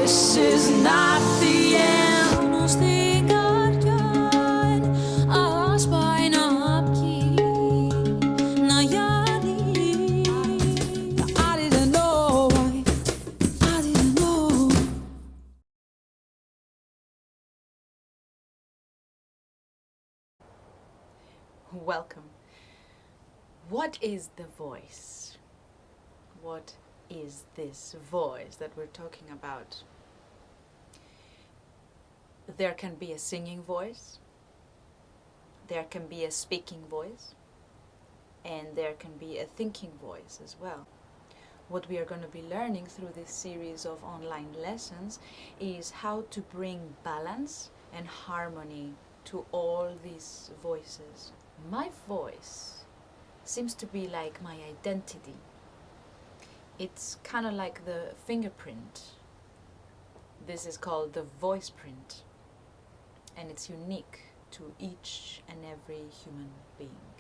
this is not the end. Welcome. What is the voice? What is this voice that we're talking about? There can be a singing voice, there can be a speaking voice, and there can be a thinking voice as well. What we are going to be learning through this series of online lessons is how to bring balance and harmony to all these voices. My voice seems to be like my identity. It's kind of like the fingerprint. This is called the voice print, and it's unique to each and every human being.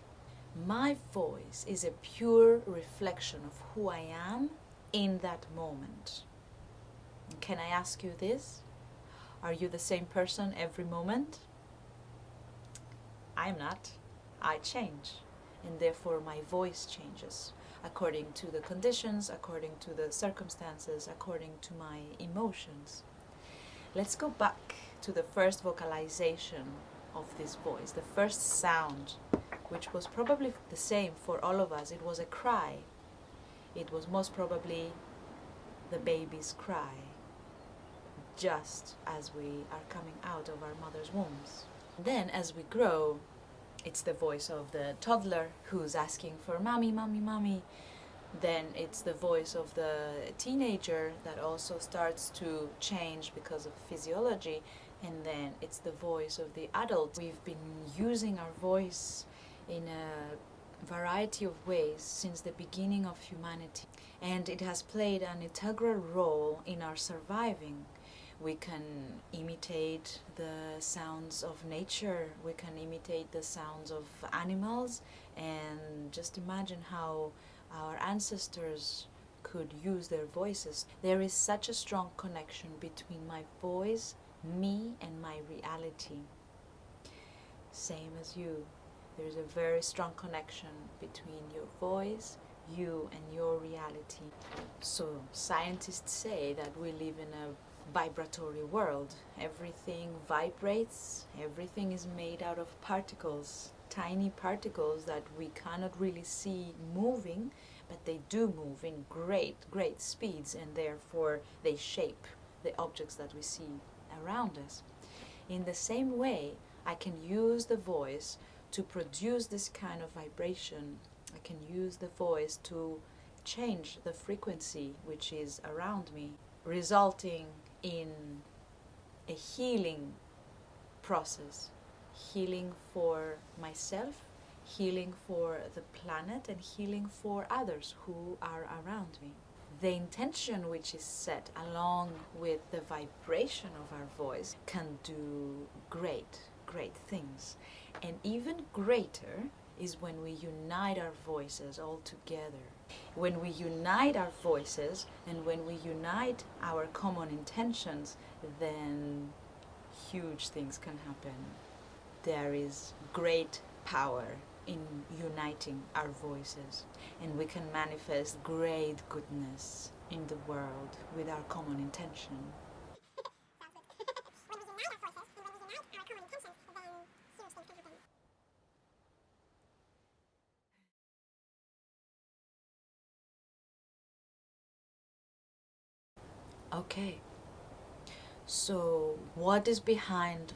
My voice is a pure reflection of who I am in that moment. Can I ask you this? Are you the same person every moment? I'm not. I change, and therefore my voice changes according to the conditions, according to the circumstances, according to my emotions. Let's go back to the first vocalization of this voice, the first sound, which was probably the same for all of us. It was a cry. It was most probably the baby's cry, just as we are coming out of our mother's wombs. Then, as we grow, it's the voice of the toddler who's asking for mommy, mommy, mommy. Then it's the voice of the teenager that also starts to change because of physiology. And then it's the voice of the adult. We've been using our voice in a variety of ways since the beginning of humanity. And it has played an integral role in our surviving. We can imitate the sounds of nature, we can imitate the sounds of animals, and just imagine how our ancestors could use their voices. There is such a strong connection between my voice, me, and my reality. Same as you. There's a very strong connection between your voice, you, and your reality. So scientists say that we live in a vibratory world. Everything vibrates, everything is made out of particles, tiny particles that we cannot really see moving, but they do move in great speeds, and therefore they shape the objects that we see around us. In the same way, I can use the voice to produce this kind of vibration. I can use the voice to change the frequency which is around me, resulting in a healing process, healing for myself, healing for the planet, and healing for others who are around me. The intention which is set along with the vibration of our voice can do great things. And even greater is when we unite our voices all together. When we unite our voices and when we unite our common intentions, then huge things can happen. There is great power in uniting our voices, and we can manifest great goodness in the world with our common intention. Okay, so what is behind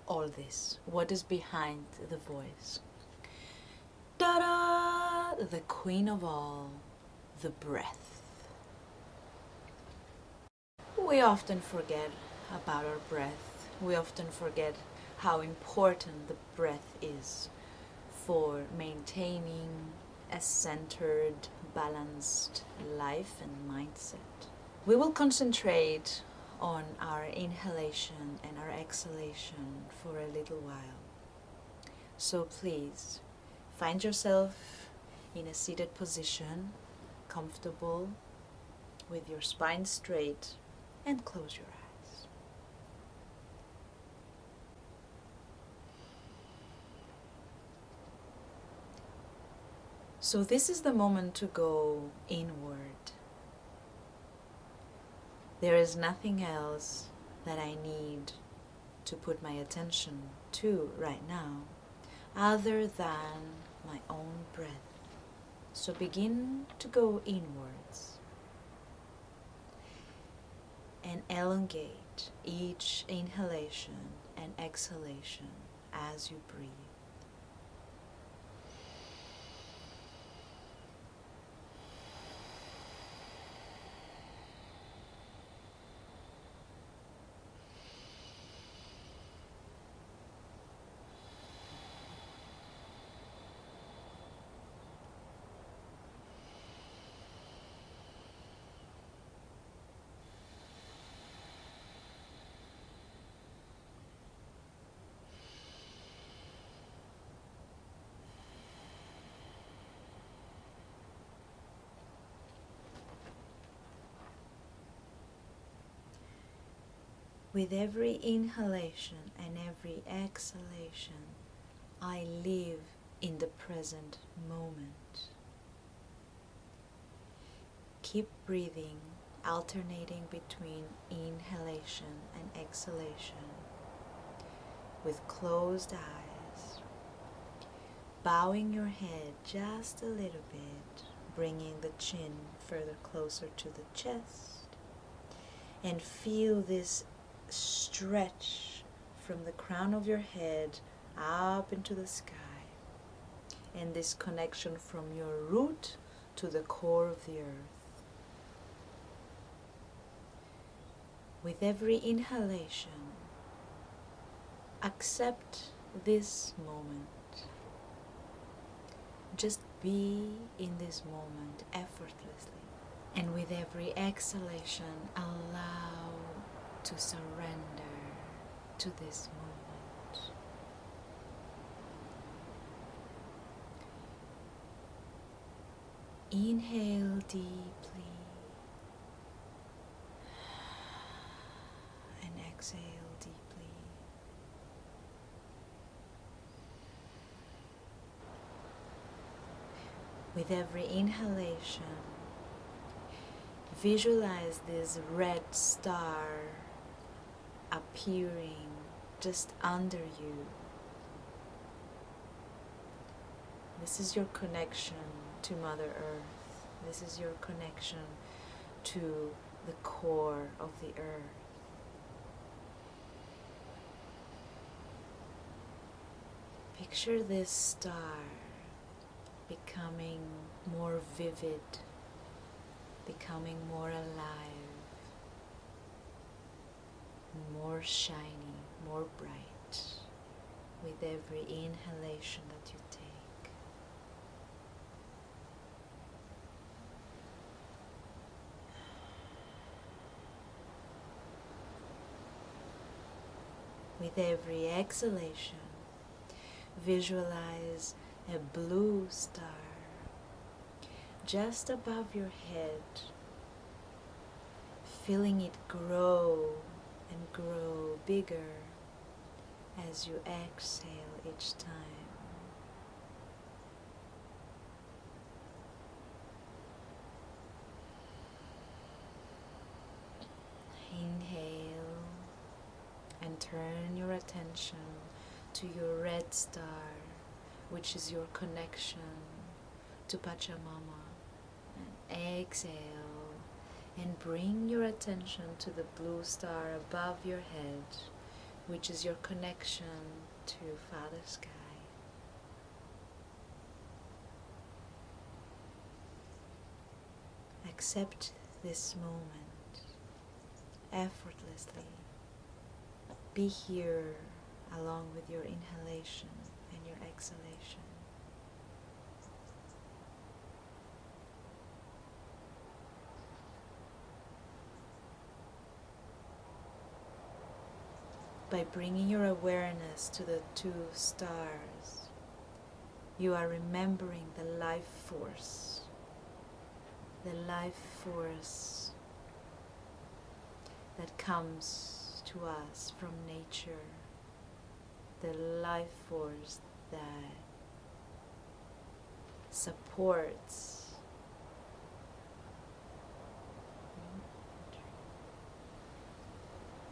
all this? What is behind the voice? Ta-da! The queen of all, the breath. We often forget about our breath. We often forget how important the breath is for maintaining a centered, balanced life and mindset. We will concentrate on our inhalation and our exhalation for a little while. So please, find yourself in a seated position, comfortable, with your spine straight, and close your eyes. So this is the moment to go inward. There is nothing else that I need to put my attention to right now other than my own breath. So begin to go inwards and elongate each inhalation and exhalation as you breathe. With every inhalation and every exhalation, I live in the present moment. Keep breathing, alternating between inhalation and exhalation with closed eyes, bowing your head just a little bit, bringing the chin further closer to the chest, and feel this stretch from the crown of your head up into the sky, and this connection from your root to the core of the earth. With every inhalation, accept this moment. Just be in this moment effortlessly. And with every exhalation, allow to surrender to this moment. Inhale deeply and exhale deeply. With every inhalation, visualize this red star appearing just under you. This is your connection to Mother Earth. This is your connection to the core of the earth. Picture this star becoming more vivid, becoming more alive, more shiny, more bright with every inhalation that you take. With every exhalation, visualize a blue star just above your head, feeling it grow and grow bigger as you exhale each time. Inhale and turn your attention to your red star, which is your connection to Pachamama. And exhale and bring your attention to the blue star above your head, which is your connection to Father Sky. Accept this moment effortlessly. Be here along with your inhalation and your exhalation. By bringing your awareness to the two stars, you are remembering the life force that comes to us from nature, the life force that supports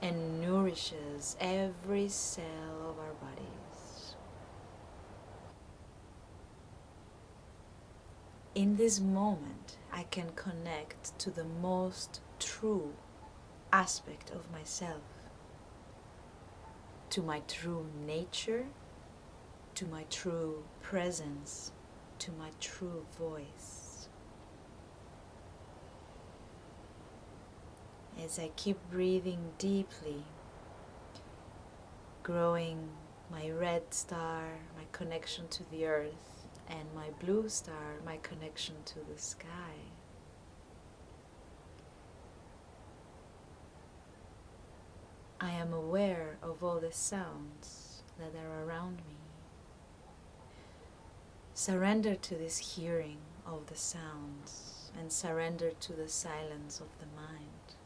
and nourishes every cell of our bodies. In this moment, I can connect to the most true aspect of myself, to my true nature, to my true presence, to my true voice. As I keep breathing deeply, growing my red star, my connection to the earth, and my blue star, my connection to the sky. I am aware of all the sounds that are around me. Surrender to this hearing of the sounds and surrender to the silence of the mind.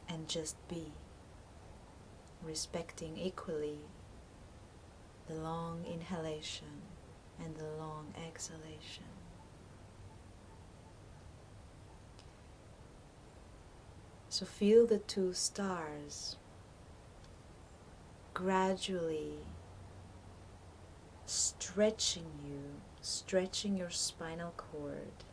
And just be, respecting equally the long inhalation and the long exhalation. So feel the two stars gradually stretching you, stretching your spinal cord,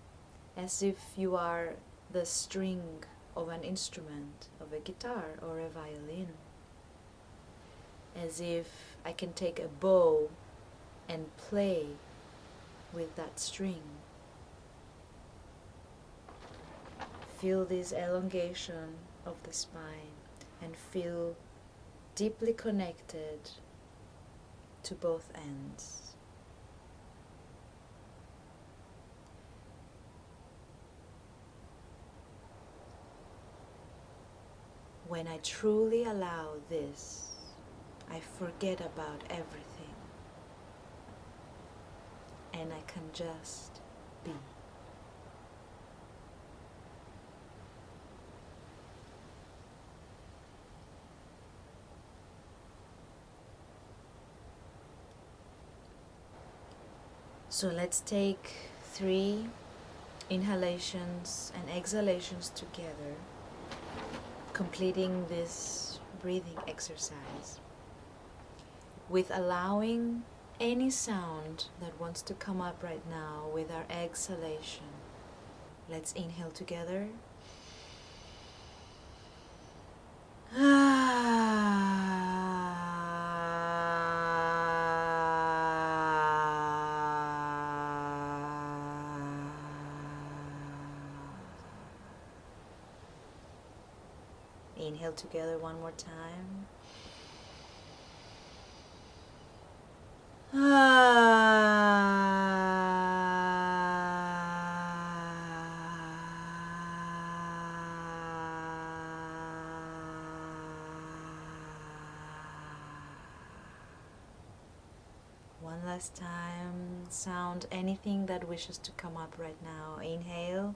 as if you are the string of an instrument, of a guitar or a violin. As if I can take a bow and play with that string. Feel this elongation of the spine and feel deeply connected to both ends. When I truly allow this, I forget about everything and I can just be. So let's take 3 inhalations and exhalations together, completing this breathing exercise with allowing any sound that wants to come up right now with our exhalation. Let's inhale together. Inhale together one more time. One last time. Sound anything that wishes to come up right now. Inhale.